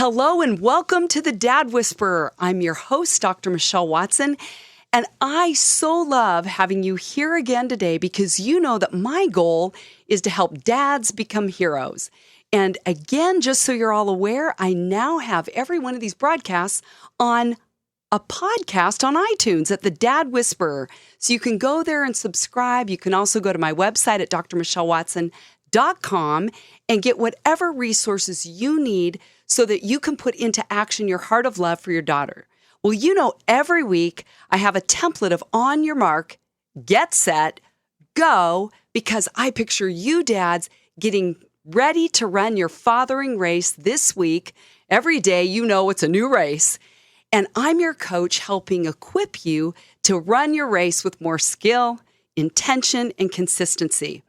Hello and welcome to the Dad Whisperer. I'm your host, Dr. Michelle Watson, and I so love having you here again today because you know that my goal is to help dads become heroes. And again, just so you're all aware, I now have every one of these broadcasts on a podcast on iTunes at the Dad Whisperer. So you can go there and subscribe. You can also go to my website at drmichellewatson.com and get whatever resources you need so that you can put into action your heart of love for your daughter. Well, you know, every week I have a template of on your mark, get set, go, because I picture you dads getting ready to run your fathering race this week. Every day, you know it's a new race. And I'm your coach helping equip you to run your race with more skill, intention, and consistency.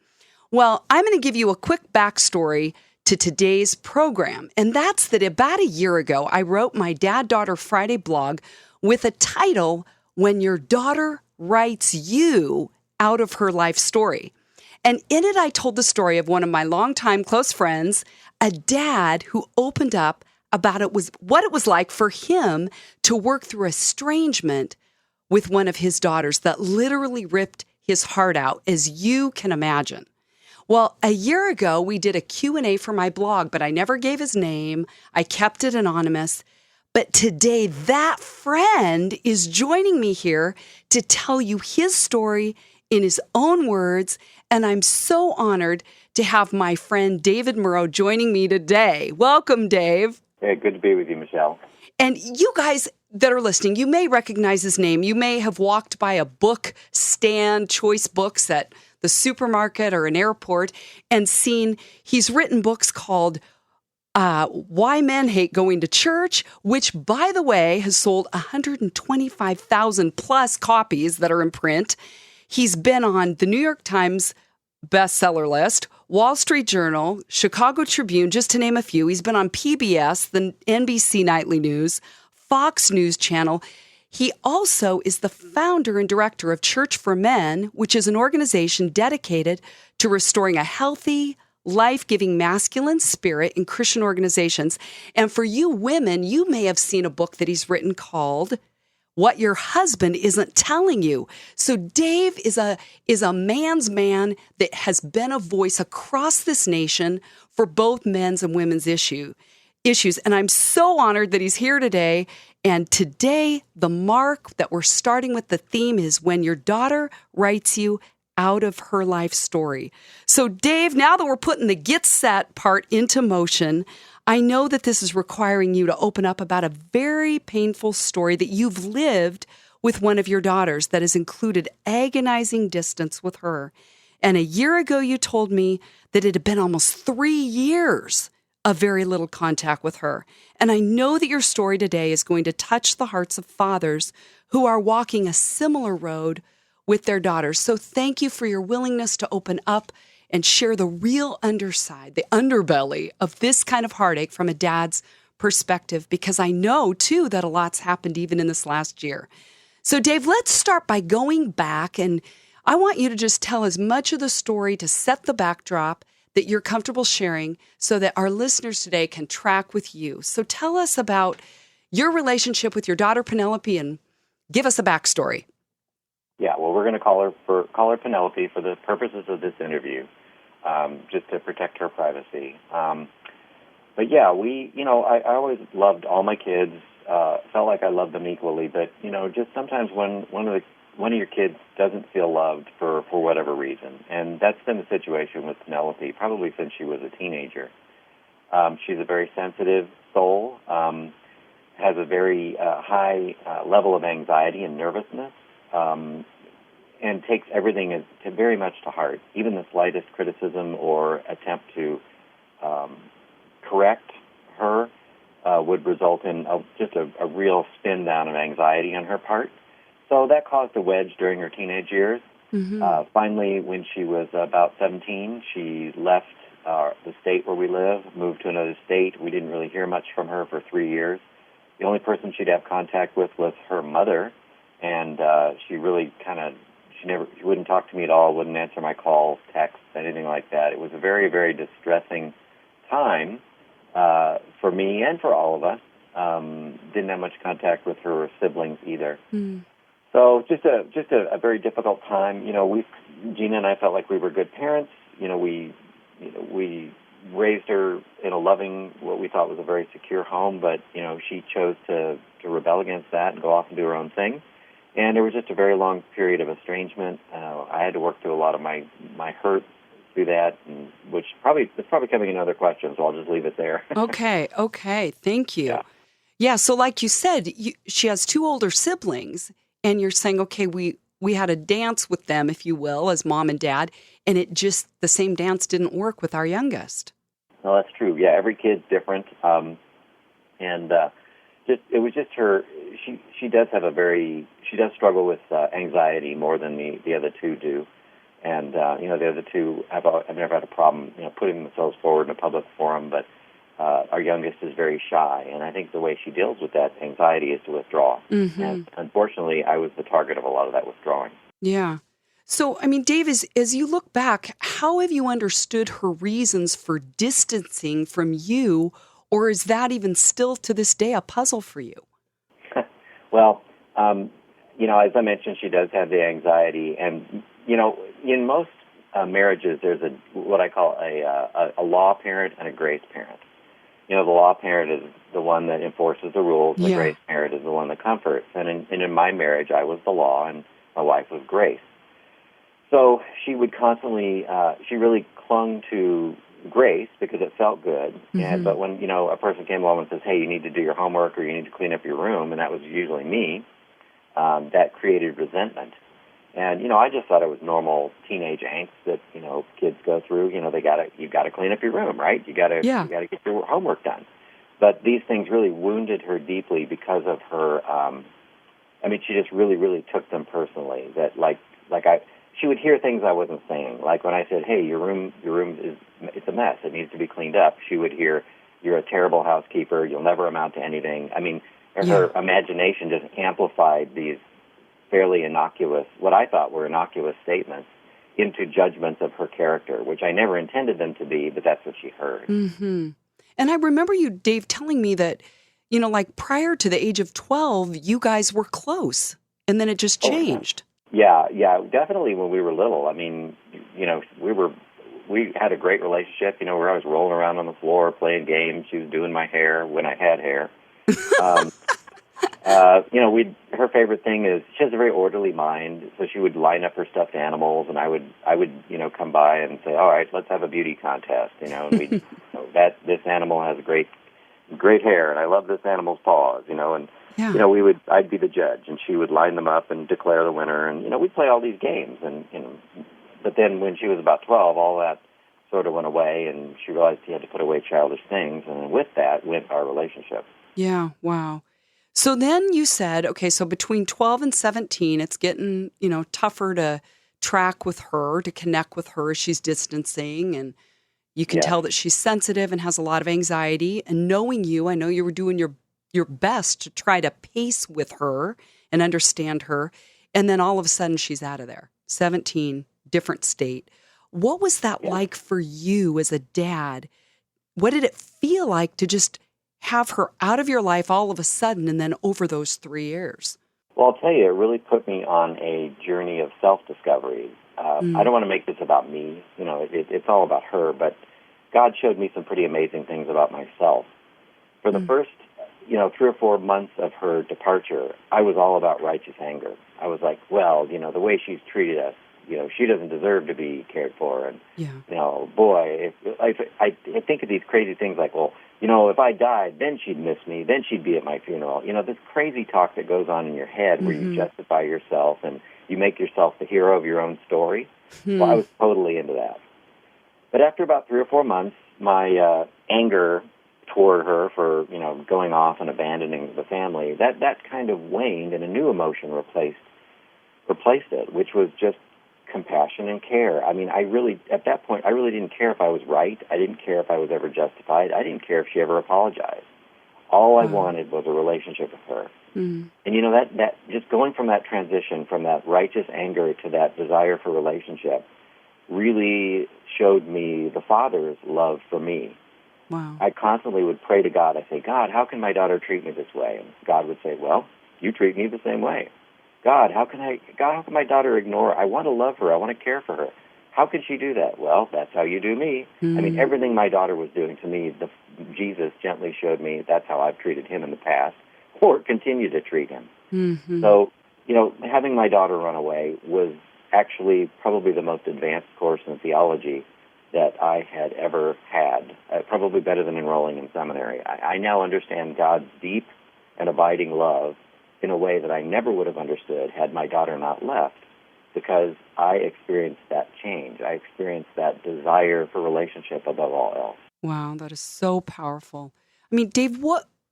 Well, I'm going to give you a quick backstory to today's program. And that's that about a year ago, I wrote my Dad Daughter Friday blog with a title, When Your Daughter Writes You Out of Her Life Story. And in it, I told the story of one of my longtime close friends, a dad who opened up about what it was like for him to work through estrangement with one of his daughters that literally ripped his heart out, as you can imagine. Well, a year ago, we did a Q&A for my blog, but I never gave his name. I kept it anonymous. But today, that friend is joining me here to tell you his story in his own words. And I'm so honored to have my friend David Murrow joining me today. Welcome, Dave. Hey, good to be with you, Michelle. And you guys that are listening, you may recognize his name. You may have walked by a book stand, choice books at the supermarket or an airport, and seen he's written books called Why Men Hate Going to Church, which, by the way, has sold 125,000 plus copies that are in print. He's been on the New York Times bestseller list, Wall Street Journal, Chicago Tribune, just to name a few. He's been on PBS, the NBC Nightly News, Fox News Channel. He also is the founder and director of Church for Men, which is an organization dedicated to restoring a healthy, life-giving masculine spirit in Christian organizations. And for you women, you may have seen a book that he's written called What Your Husband Isn't Telling You. So Dave is a man's man that has been a voice across this nation for both men's and women's issues. And I'm so honored that he's here today. And today, the mark that we're starting with, the theme is When Your Daughter Writes You Out of Her Life Story. So Dave, now that we're putting the get set part into motion, I know that this is requiring you to open up about a very painful story that you've lived with one of your daughters that has included agonizing distance with her. And a year ago, you told me that it had been almost 3 years of very little contact with her. And I know that your story today is going to touch the hearts of fathers who are walking a similar road with their daughters. So thank you for your willingness to open up and share the real underside, the underbelly of this kind of heartache from a dad's perspective, because I know, too, that a lot's happened even in this last year. So, Dave, let's start by going back, and I want you to just tell as much of the story to set the backdrop that you're comfortable sharing so that our listeners today can track with you. So tell us about your relationship with your daughter, Penelope, and give us a backstory. Yeah, well, we're going to call her Penelope for the purposes of this interview, just to protect her privacy. But yeah, I always loved all my kids. Felt like I loved them equally. But just sometimes when one of your kids doesn't feel loved for whatever reason, and that's been the situation with Penelope probably since she was a teenager. She's a very sensitive soul, has a very high level of anxiety and nervousness. And takes everything very much to heart. Even the slightest criticism or attempt to correct her would result in just a real spin down of anxiety on her part. So that caused a wedge during her teenage years. Mm-hmm. Finally, when she was about 17, she left the state where we live, moved to another state. We didn't really hear much from her for 3 years. The only person she'd have contact with was her mother, and she really she wouldn't talk to me at all, wouldn't answer my calls, texts, anything like that. It was a very, very distressing time for me and for all of us. Didn't have much contact with her siblings either. Mm. So just a very difficult time. Gina and I felt like we were good parents. We raised her in a loving, what we thought was a very secure home, but she chose to rebel against that and go off and do her own thing. And there was just a very long period of estrangement. I had to work through a lot of my hurt through that, and which it's probably coming another question, so I'll just leave it there. Okay. Thank you. Yeah. Yeah, so like you said, she has two older siblings, and you're saying, okay, we had a dance with them, if you will, as mom and dad, and the same dance didn't work with our youngest. No, that's true. Yeah, every kid's different, and it was just her. She does struggle with anxiety more than the other two do, and the other two have never had a problem putting themselves forward in a public forum, but our youngest is very shy, and I think the way she deals with that anxiety is to withdraw. Mm-hmm. And unfortunately, I was the target of a lot of that withdrawing. Yeah. So, I mean, Dave, as you look back, how have you understood her reasons for distancing from you, or is that even still to this day a puzzle for you? Well, as I mentioned, she does have the anxiety, and in most marriages, there's what I call a law parent and a grace parent. The law parent is the one that enforces the rules. The grace parent is the one that comforts. And in my marriage, I was the law, and my wife was grace. So she would constantly, she really clung to grace because it felt good. Mm-hmm. But when, a person came along and says, hey, you need to do your homework or you need to clean up your room, and that was usually me, that created resentment. And, I just thought it was normal teenage angst that, kids go through. You've got to clean up your room, right? You got to get your homework done. But these things really wounded her deeply because of her, she just really, really took them personally. That she would hear things I wasn't saying. Like when I said, hey, your room it's a mess. It needs to be cleaned up. She would hear, you're a terrible housekeeper. You'll never amount to anything. Her imagination just amplified these fairly innocuous, what I thought were innocuous statements, into judgments of her character, which I never intended them to be, but that's what she heard. Mm-hmm. And I remember you, Dave, telling me that, prior to the age of 12, you guys were close, and then it just changed. Yeah, definitely when we were little. We had a great relationship. We were always rolling around on the floor, playing games. She was doing my hair when I had hair. Her favorite thing is she has a very orderly mind, so she would line up her stuffed animals, and I would come by and say, all right, let's have a beauty contest, and we this animal has great hair, and I love this animal's paws, I'd be the judge, and she would line them up and declare the winner, and we'd play all these games, and but then when she was about 12, all that sort of went away, and she realized she had to put away childish things, and with that went our relationship. Yeah, wow. So then you said, okay, so between 12 and 17, it's getting, tougher to track with her, to connect with her as she's distancing. And you can tell that she's sensitive and has a lot of anxiety. And knowing you, I know you were doing your best to try to pace with her and understand her. And then all of a sudden she's out of there. 17, different state. What was that like for you as a dad? What did it feel like to just have her out of your life all of a sudden and then over those 3 years? Well, I'll tell you, it really put me on a journey of self-discovery. I don't want to make this about me. It's all about her, but God showed me some pretty amazing things about myself. For the first, 3 or 4 months of her departure, I was all about righteous anger. I was like, well, the way she's treated us, she doesn't deserve to be cared for. And, boy, I think of these crazy things like, well, if I died, then she'd miss me, then she'd be at my funeral. This crazy talk that goes on in your head where you justify yourself and you make yourself the hero of your own story. Well, I was totally into that. But after about 3 or 4 months, my anger toward her for, going off and abandoning the family, that kind of waned, and a new emotion replaced it, which was just compassion and care. At that point, I really didn't care if I was right. I didn't care if I was ever justified. I didn't care if she ever apologized. All I wanted was a relationship with her. And that just going from that transition, from that righteous anger to that desire for relationship, really showed me the Father's love for me. Wow. I constantly would pray to God. I say, God, how can my daughter treat me this way? And God would say, well, you treat me the same way. God, how can my daughter ignore? I want to love her. I want to care for her. How can she do that? Well, that's how you do me. I mean, everything my daughter was doing to me, Jesus gently showed me that's how I've treated him in the past, or continue to treat him. Mm-hmm. So, having my daughter run away was actually probably the most advanced course in theology that I had ever had, probably better than enrolling in seminary. I now understand God's deep and abiding love in a way that I never would have understood had my daughter not left, because I experienced that change. I experienced that desire for relationship above all else. Wow, that is so powerful. I mean, Dave,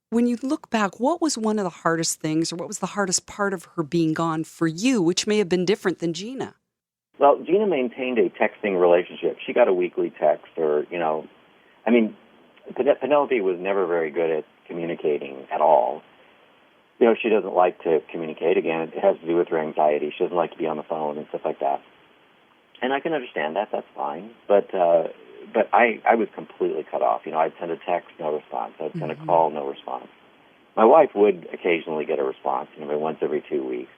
when you look back, what was one of the hardest things, or what was the hardest part of her being gone for you, which may have been different than Gina? Well, Gina maintained a texting relationship. She got a weekly text, Penelope was never very good at communicating at all. She doesn't like to communicate. Again, it has to do with her anxiety. She doesn't like to be on the phone and stuff like that. And I can understand that. That's fine. But I was completely cut off. I'd send a text, no response. I'd send a call, no response. My wife would occasionally get a response, once every 2 weeks.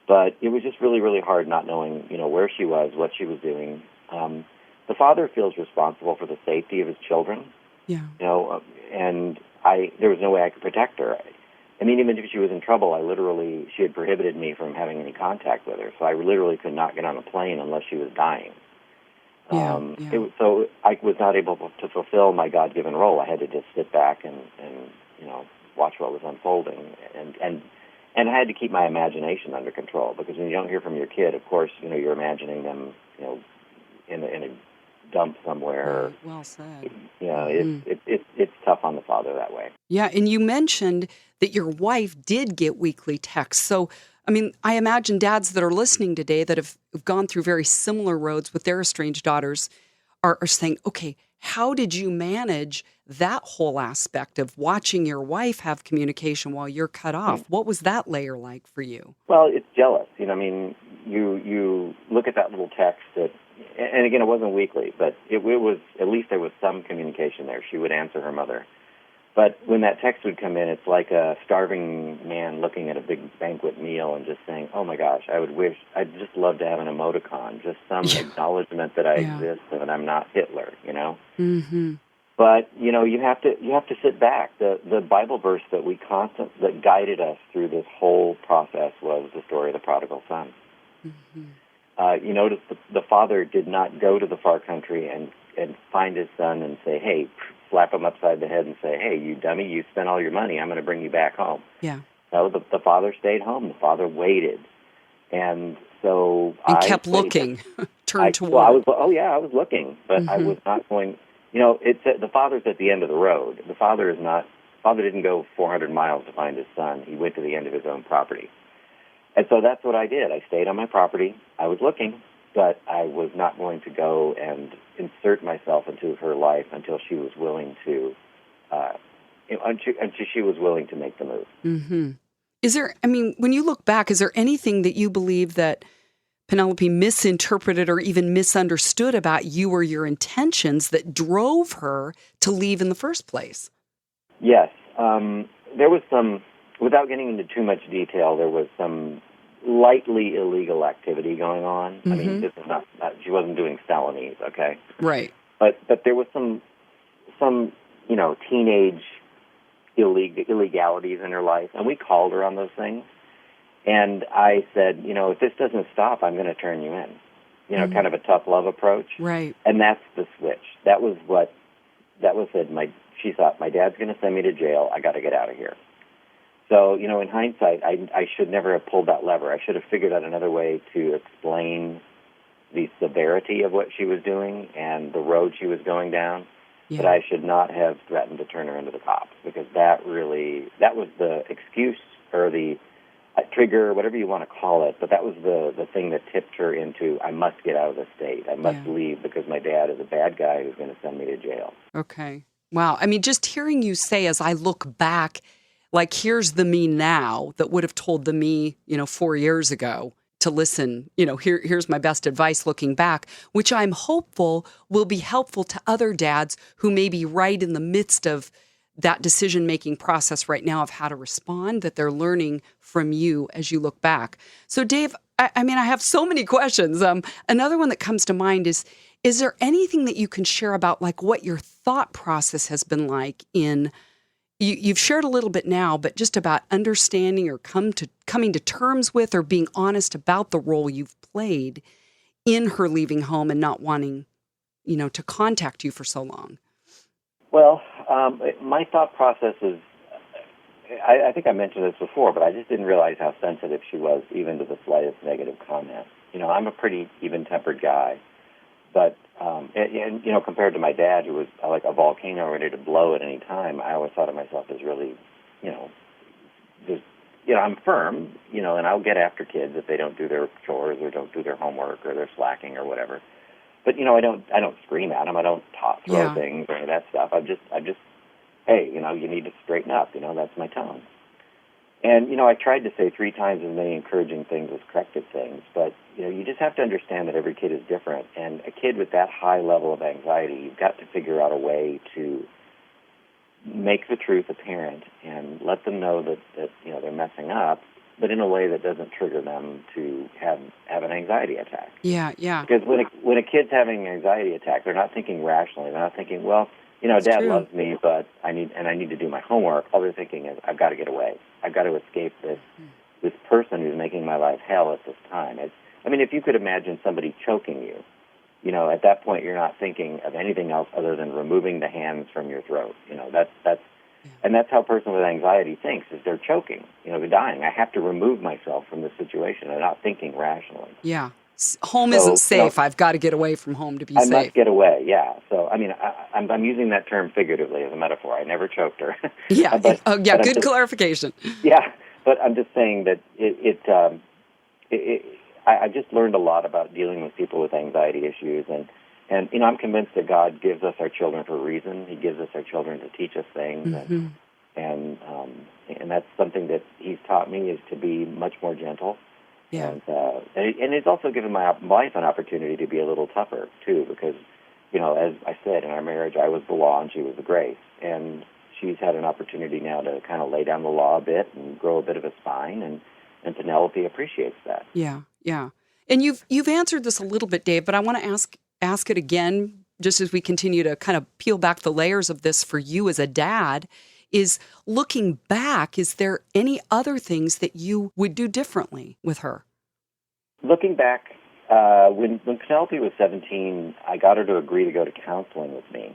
But it was just really, really hard not knowing, where she was, what she was doing. The father feels responsible for the safety of his children. Yeah. And there was no way I could protect her. Even if she was in trouble, she had prohibited me from having any contact with her. So I literally could not get on a plane unless she was dying. So I was not able to fulfill my God-given role. I had to just sit back and watch what was unfolding. And I had to keep my imagination under control, because when you don't hear from your kid, of course, you're imagining them, in a dump somewhere. Well said. It's tough on the father that way. Yeah, and you mentioned that your wife did get weekly texts. So, I imagine dads that are listening today that have gone through very similar roads with their estranged daughters are saying, okay, how did you manage that whole aspect of watching your wife have communication while you're cut off? What was that layer like for you? Well, it's jealous. You look at that little text and again, it wasn't weekly, but it was, at least there was some communication there. She would answer her mother. But when that text would come in, it's like a starving man looking at a big banquet meal and just saying, oh my gosh, I'd just love to have an emoticon, just some acknowledgement that I exist and that I'm not Hitler, Mm-hmm. But, you have to sit back. The Bible verse that guided us through this whole process was the story of the prodigal son. Mm-hmm. You notice the father did not go to the far country and find his son and say, hey, slap him upside the head and say, hey, you dummy, you spent all your money, I'm going to bring you back home. Yeah. No, the father stayed home. The father waited. And so I kept looking, turned toward. I was looking, but I was not going. The father's at the end of the road. The father didn't go 400 miles to find his son. He went to the end of his own property. And so that's what I did. I stayed on my property. I was looking, but I was not going to go and insert myself into her life until she was willing to, until she was willing to make the move. Mm-hmm. Is there, when you look back, is there anything that you believe that Penelope misinterpreted or even misunderstood about you or your intentions that drove her to leave in the first place? Yes. There was some, without getting into too much detail, there was some lightly illegal activity going on. This is not, she wasn't doing felonies, okay? Right. But there was some teenage illegalities in her life, and we called her on those things. And I said, if this doesn't stop, I'm going to turn you in. Kind of a tough love approach. Right. And that's the switch. That was it. She thought, my dad's going to send me to jail. I got to get out of here. So, in hindsight, I should never have pulled that lever. I should have figured out another way to explain the severity of what she was doing and the road she was going down. Yeah. But I should not have threatened to turn her into the cops, because that was the excuse or the trigger, whatever you want to call it, but that was the thing that tipped her into, I must get out of the state. I must leave because my dad is a bad guy who's going to send me to jail. Okay. Wow. Just hearing you say, as I look back, like, here's the me now that would have told the me, 4 years ago, to listen. Here's my best advice looking back, which I'm hopeful will be helpful to other dads who may be right in the midst of that decision-making process right now of how to respond, that they're learning from you as you look back. So Dave, I have so many questions. Another one that comes to mind is there anything that you can share about like what your thought process has been like you've shared a little bit now, but just about understanding or coming to terms with or being honest about the role you've played in her leaving home and not wanting, to contact you for so long? Well, my thought process is, I think I mentioned this before, but I just didn't realize how sensitive she was even to the slightest negative comment. I'm a pretty even-tempered guy, but, compared to my dad, who was like a volcano ready to blow at any time, I always thought of myself as really, I'm firm, and I'll get after kids if they don't do their chores or don't do their homework or they're slacking or whatever. But I don't scream at them. I don't throw things or any of that stuff. I'm just, hey, you need to straighten up. That's my tone. And I tried to say 3 times as many encouraging things as corrective things. But you just have to understand that every kid is different. And a kid with that high level of anxiety, you've got to figure out a way to make the truth apparent and let them know that they're messing up, but in a way that doesn't trigger them to have an anxiety attack. Yeah. Because when a kid's having an anxiety attack, they're not thinking rationally. They're not thinking, well, Dad loves me, but I need to do my homework. All they're thinking is, I've got to get away. I've got to escape this person who's making my life hell at this time. If you could imagine somebody choking you, at that point you're not thinking of anything else other than removing the hands from your throat. And that's how a person with anxiety thinks, is they're choking. They're dying. I have to remove myself from this situation. They're not thinking rationally. Yeah. Home isn't safe. I've got to get away from home to be safe. I must get away, yeah. So, I'm using that term figuratively as a metaphor. I never choked her. Yeah, good clarification. Yeah, but I'm just saying that I just learned a lot about dealing with people with anxiety issues, and I'm convinced that God gives us our children for a reason. He gives us our children to teach us things, and that's something that He's taught me, is to be much more gentle. Yeah. And it's also given my wife an opportunity to be a little tougher, too, because, as I said, in our marriage, I was the law and she was the grace. And she's had an opportunity now to kind of lay down the law a bit and grow a bit of a spine, and Penelope appreciates that. Yeah. And you've answered this a little bit, Dave, but I want to ask it again, just as we continue to kind of peel back the layers of this for you as a dad, is looking back, is there any other things that you would do differently with her? Looking back, when Penelope was 17, I got her to agree to go to counseling with me.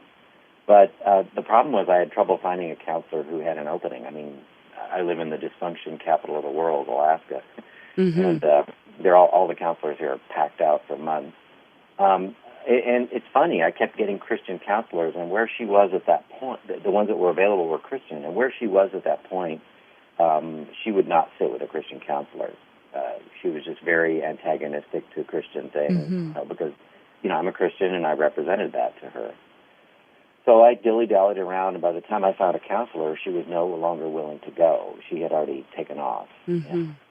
But the problem was I had trouble finding a counselor who had an opening. I live in the dysfunction capital of the world, Alaska. And they're all the counselors here are packed out for months. And it's funny, I kept getting Christian counselors, and where she was at that point, the ones that were available were Christian, and where she was at that point, she would not sit with a Christian counselor. She was just very antagonistic to Christian things, because, I'm a Christian, and I represented that to her. So I dilly-dallied around, and by the time I found a counselor, she was no longer willing to go. She had already taken off.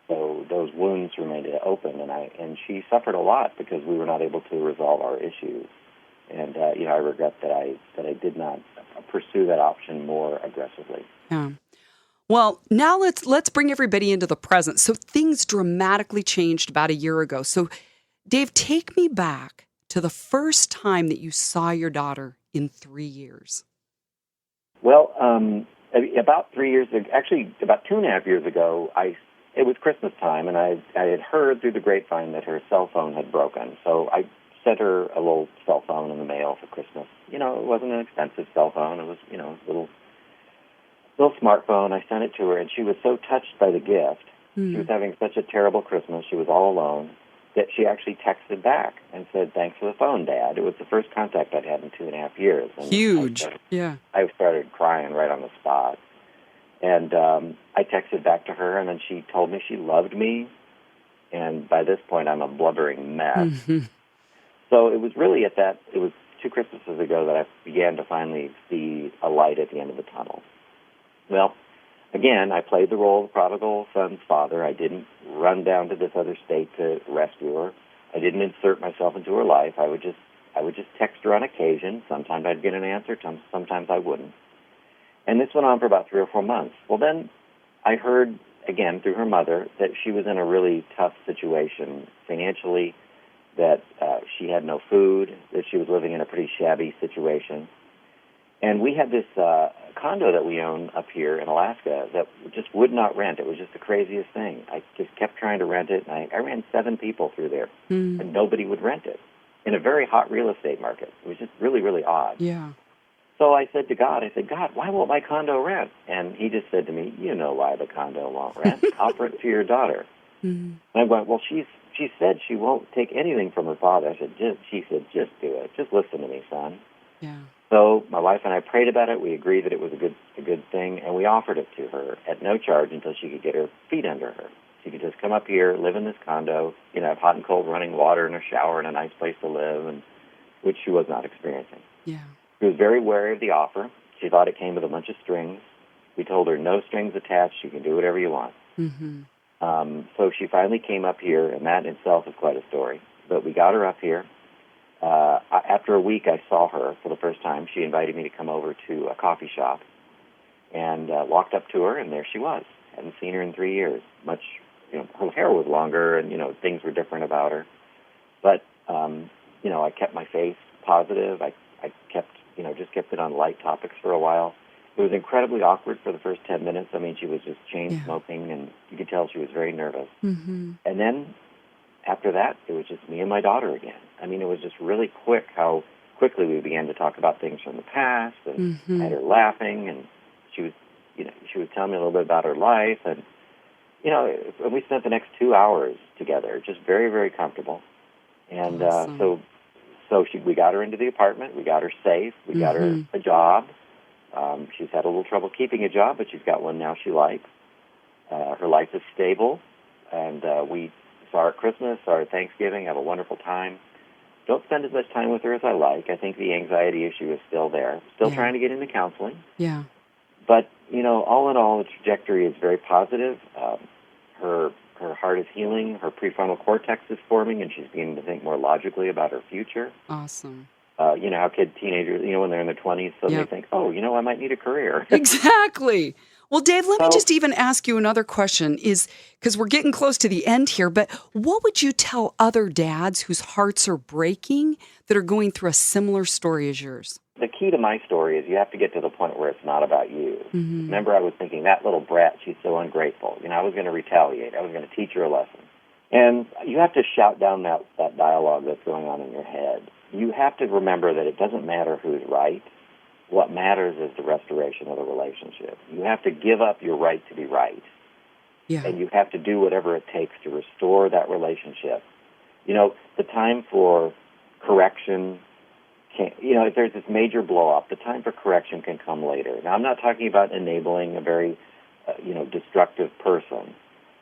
So those wounds remained open, and she suffered a lot because we were not able to resolve our issues. And I regret that I did not pursue that option more aggressively. Yeah. Well, now let's bring everybody into the present. So things dramatically changed about a year ago. So, Dave, take me back to the first time that you saw your daughter in 3 years. Well, about 3 years ago, actually about 2.5 years ago, it was Christmas time, and I had heard through the grapevine that her cell phone had broken. So I sent her a little cell phone in the mail for Christmas. It wasn't an expensive cell phone. It was, a little smartphone. I sent it to her, and she was so touched by the gift. She was having such a terrible Christmas. She was all alone, that she actually texted back and said, "Thanks for the phone, Dad." It was the first contact I'd had in 2.5 years. And huge. I started crying right on the spot. And I texted back to her, and then she told me she loved me. And by this point, I'm a blubbering mess. So it was really it was 2 Christmases ago that I began to finally see a light at the end of the tunnel. Well, again, I played the role of the prodigal son's father. I didn't run down to this other state to rescue her. I didn't insert myself into her life. I would just text her on occasion. Sometimes I'd get an answer. Sometimes I wouldn't. And this went on for about 3 or 4 months. Well, then I heard, again, through her mother, that she was in a really tough situation financially, that she had no food, that she was living in a pretty shabby situation. And we had this condo that we own up here in Alaska that just would not rent. It was just the craziest thing. I just kept trying to rent it, and I ran 7 people through there, and nobody would rent it in a very hot real estate market. It was just really, really odd. Yeah. So I said to God, God, why won't my condo rent? And he just said to me, you know why the condo won't rent. Offer it to your daughter. And I went, well, she said she won't take anything from her father. She said, just do it. Just listen to me, son. Yeah. So my wife and I prayed about it. We agreed that it was a good thing, and we offered it to her at no charge until she could get her feet under her. She could just come up here, live in this condo, have hot and cold running water and a shower and a nice place to live, and which she was not experiencing. Yeah. She was very wary of the offer. She thought it came with a bunch of strings. We told her no strings attached. You can do whatever you want. So she finally came up here, and that in itself is quite a story. But we got her up here. After a week, I saw her for the first time. She invited me to come over to a coffee shop, and walked up to her, and there she was. Hadn't seen her in 3 years. Her hair was longer, and things were different about her. But I kept my face positive. I kept just kept it on light topics for a while. It was incredibly awkward for the first 10 minutes. I mean, she was just chain smoking, and you could tell she was very nervous. And then after that, it was just me and my daughter again. I mean, it was just really quick how quickly we began to talk about things from the past, and I had her laughing, and she was telling me a little bit about her life, and we spent the next 2 hours together, just very, very comfortable. And Awesome. we got her into the apartment, we got her safe, we got her a job. She's had a little trouble keeping a job, but she's got one now she likes. Her life is stable, and we saw her at Christmas, saw her at Thanksgiving, have a wonderful time. Don't spend as much time with her as I like. I think the anxiety issue is still there. Still trying to get into counseling. Yeah. But, all in all, the trajectory is very positive. Her heart is healing. Her prefrontal cortex is forming, and she's beginning to think more logically about her future. Awesome. How teenagers, when they're in their 20s, suddenly think, I might need a career. Exactly. Well, Dave, let me just even ask you another question, is because we're getting close to the end here, but what would you tell other dads whose hearts are breaking that are going through a similar story as yours? The key to my story is you have to get to the point where it's not about you. Remember, I was thinking, that little brat, she's so ungrateful. I was going to retaliate. I was going to teach her a lesson. And you have to shout down that dialogue that's going on in your head. You have to remember that it doesn't matter who's right. What matters is the restoration of the relationship. You have to give up your right to be right. Yeah. And you have to do whatever it takes to restore that relationship. The time for correction if there's this major blow-up, the time for correction can come later. Now, I'm not talking about enabling a very, destructive person.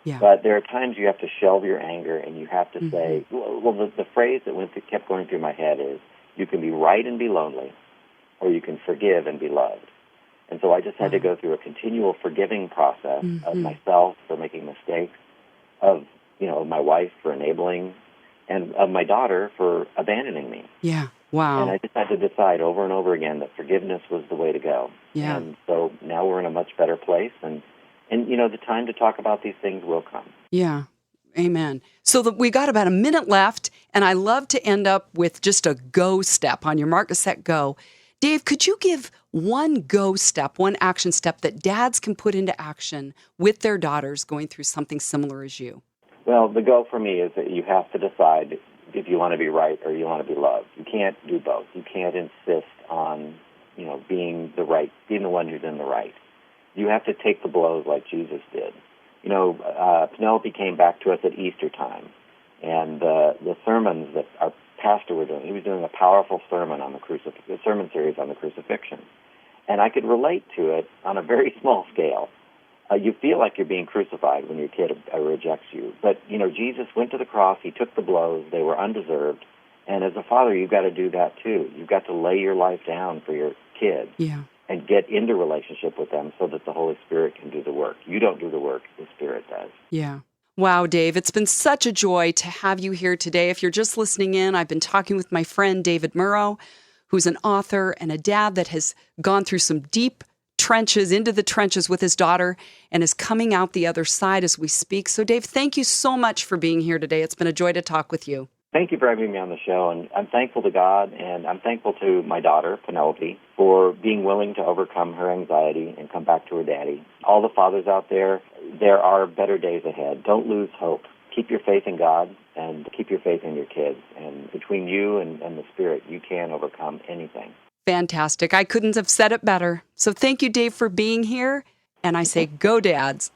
Yeah. But there are times you have to shelve your anger, and you have to say, the phrase that kept going through my head is, you can be right and be lonely, or you can forgive and be loved. And so I just had to go through a continual forgiving process of myself for making mistakes, of my wife for enabling, and of my daughter for abandoning me. Yeah. Wow. And I just had to decide over and over again that forgiveness was the way to go. Yeah. And so now we're in a much better place, and the time to talk about these things will come. Yeah. Amen. So we got about a minute left, and I love to end up with just a go step on your mark, set, go. Dave, could you give one go step, one action step that dads can put into action with their daughters going through something similar as you? Well, the go for me is that you have to decide if you want to be right or you want to be loved. You can't do both. You can't insist on, being the one who's in the right. You have to take the blows like Jesus did. Penelope came back to us at Easter time, and the sermons that our pastor was doing, he was doing a powerful sermon on the sermon series on the crucifixion. And I could relate to it on a very small scale. You feel like you're being crucified when your kid rejects you. But, Jesus went to the cross. He took the blows. They were undeserved. And as a father, you've got to do that too. You've got to lay your life down for your kid. Yeah. and get into relationship with them so that the Holy Spirit can do the work. You don't do the work, the Spirit does. Yeah. Wow, Dave, it's been such a joy to have you here today. If you're just listening in, I've been talking with my friend David Murrow, who's an author and a dad that has gone through some deep trenches, into the trenches with his daughter, and is coming out the other side as we speak. So, Dave, thank you so much for being here today. It's been a joy to talk with you. Thank you for having me on the show, and I'm thankful to God, and I'm thankful to my daughter, Penelope, for being willing to overcome her anxiety and come back to her daddy. All the fathers out there are better days ahead. Don't lose hope. Keep your faith in God and keep your faith in your kids. And between you and the Spirit, you can overcome anything. Fantastic. I couldn't have said it better. So thank you, Dave, for being here. And I say, go Dads.